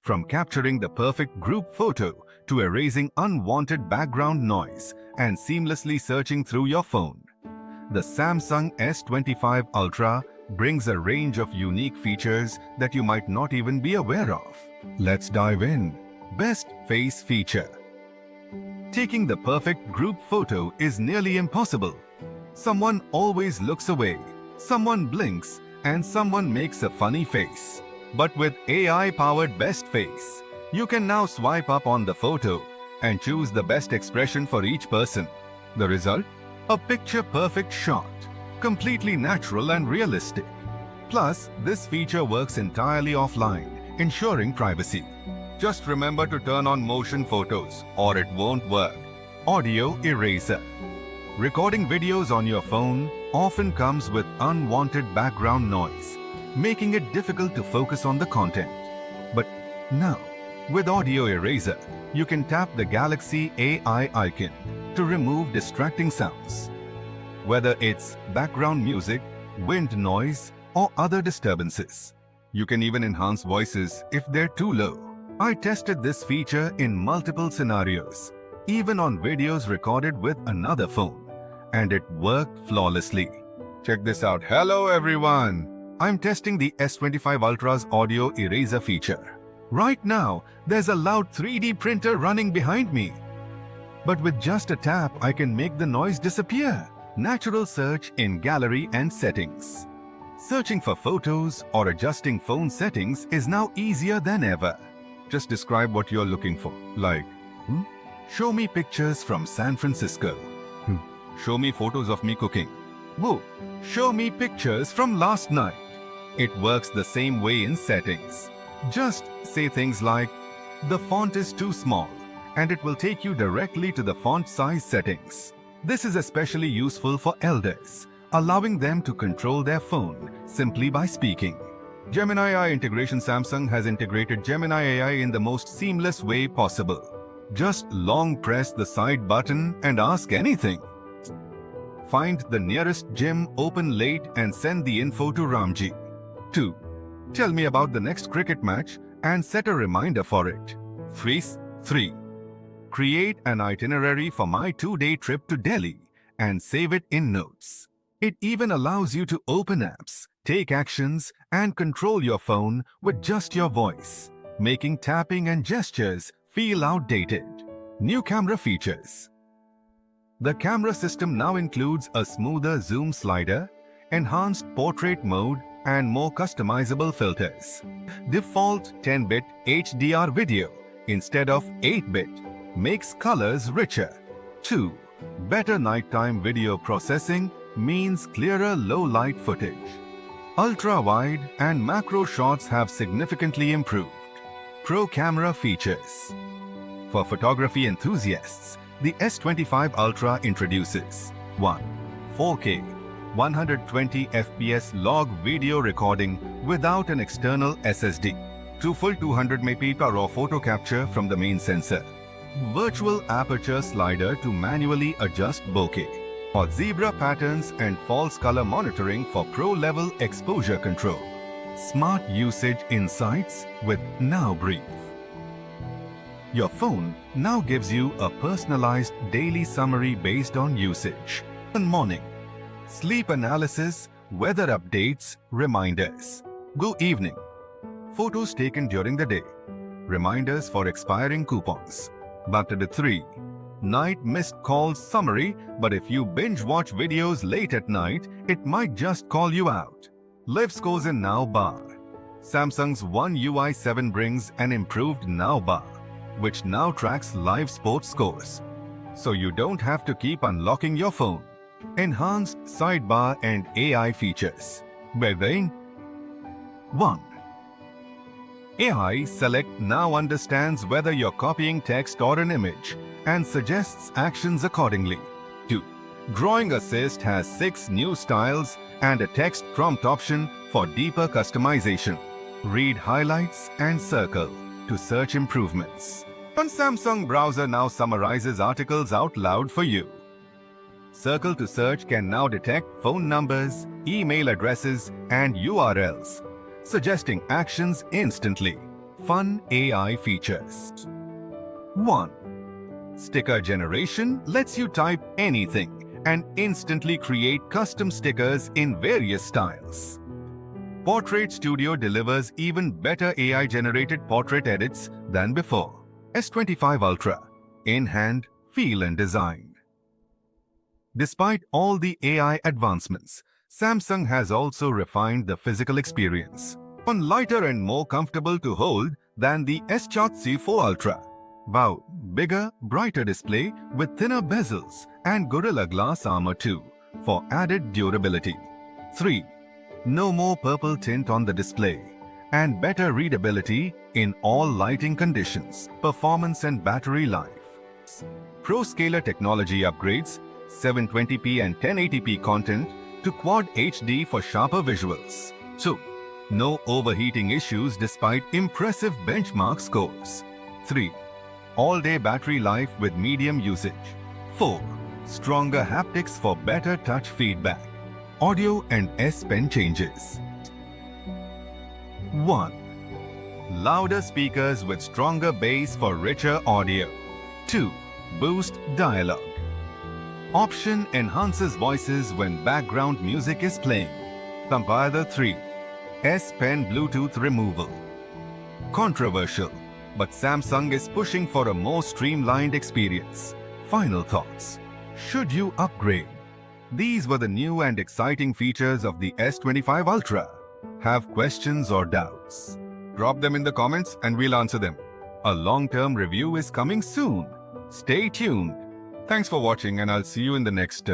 From capturing the perfect group photo to erasing unwanted background noise and seamlessly searching through your phone, the Samsung S25 Ultra brings a range of unique features that you might not even be aware of. Let's dive in. Best face feature. Taking the perfect group photo is nearly impossible. Someone always looks away, someone blinks, and someone makes a funny face. But with AI-powered Best Face, you can now swipe up on the photo and choose the best expression for each person. The result? A picture-perfect shot, completely natural and realistic. Plus, this feature works entirely offline, ensuring privacy. Just remember to turn on motion photos or it won't work. Audio eraser. Recording videos on your phone often comes with unwanted background noise, making it difficult to focus on the content. But now, with Audio Eraser, you can tap the Galaxy AI icon to remove distracting sounds. Whether it's background music, wind noise, or other disturbances. You can even enhance voices if they're too low. I tested this feature in multiple scenarios, even on videos recorded with another phone, and it worked flawlessly. Check this out. Hello everyone! I'm testing the S25 Ultra's Audio Eraser feature. Right now, there's a loud 3D printer running behind me. But with just a tap, I can make the noise disappear. Natural search in Gallery and Settings. Searching for photos or adjusting phone settings is now easier than ever. Just describe what you're looking for, like, show me pictures from San Francisco. Show me photos of me cooking. Whoa, show me pictures from last night. It works the same way in settings. Just say things like, the font is too small, and it will take you directly to the font size settings. This is especially useful for elders, allowing them to control their phone simply by speaking. Gemini AI integration. Samsung has integrated Gemini AI in the most seamless way possible. Just long press the side button and ask anything. Find the nearest gym open late and send the info to Ramji. 2. Tell me about the next cricket match and set a reminder for it. Freeze. 3. Create an itinerary for my 2-day trip to Delhi and save it in Notes. It even allows you to open apps, take actions, and control your phone with just your voice, making tapping and gestures feel outdated. New camera features. The camera system now includes a smoother zoom slider, enhanced portrait mode, and more customizable filters. Default 10-bit HDR video instead of 8-bit makes colors richer. 2. Better nighttime video processing means clearer low-light footage. Ultra-wide and macro shots have significantly improved. Pro camera features. For photography enthusiasts, the S25 Ultra introduces 1. 4K 120 FPS log video recording without an external SSD. 2 full 200 MP raw photo capture from the main sensor. Virtual aperture slider to manually adjust bokeh. Or zebra patterns and false color monitoring for pro-level exposure control. Smart usage insights with Now Brief. Your phone now gives you a personalized daily summary based on usage. Morning. Sleep analysis, weather updates, reminders. Go evening. Photos taken during the day. Reminders for expiring coupons. Button 3. Night missed calls summary, but if you binge watch videos late at night, it might just call you out. Live scores in Now Bar. Samsung's One UI 7 brings an improved Now Bar, which now tracks live sports scores. So you don't have to keep unlocking your phone. Enhanced sidebar and AI features. Wherein 1. AI Select now understands whether you're copying text or an image and suggests actions accordingly. 2. Drawing Assist has 6 new styles and a text prompt option for deeper customization. Read highlights and circle to search improvements. And Samsung Browser now summarizes articles out loud for you. Circle to Search can now detect phone numbers, email addresses, and URLs, suggesting actions instantly. Fun AI features. 1. Sticker generation lets you type anything and instantly create custom stickers in various styles. Portrait Studio delivers even better AI-generated portrait edits than before. S25 Ultra, in hand, feel and design. Despite all the AI advancements, Samsung has also refined the physical experience. One lighter and more comfortable to hold than the S25 Ultra. Wow, bigger, brighter display with thinner bezels and Gorilla Glass armor too for added durability. 3. No more purple tint on the display and better readability in all lighting conditions, performance and battery life. Pro Scaler technology upgrades 720p and 1080p content to Quad HD for sharper visuals. 2. No overheating issues despite impressive benchmark scores. 3. All-day battery life with medium usage. 4. Stronger haptics for better touch feedback. Audio and S Pen changes. 1. Louder speakers with stronger bass for richer audio. 2. Boost dialogue. Option enhances voices when background music is playing. Compiler 3. S Pen Bluetooth removal. Controversial, but Samsung is pushing for a more streamlined experience. Final thoughts. Should you upgrade? These were the new and exciting features of the S25 Ultra. Have questions or doubts? Drop them in the comments and we'll answer them. A long-term review is coming soon. Stay tuned. Thanks for watching and I'll see you in the next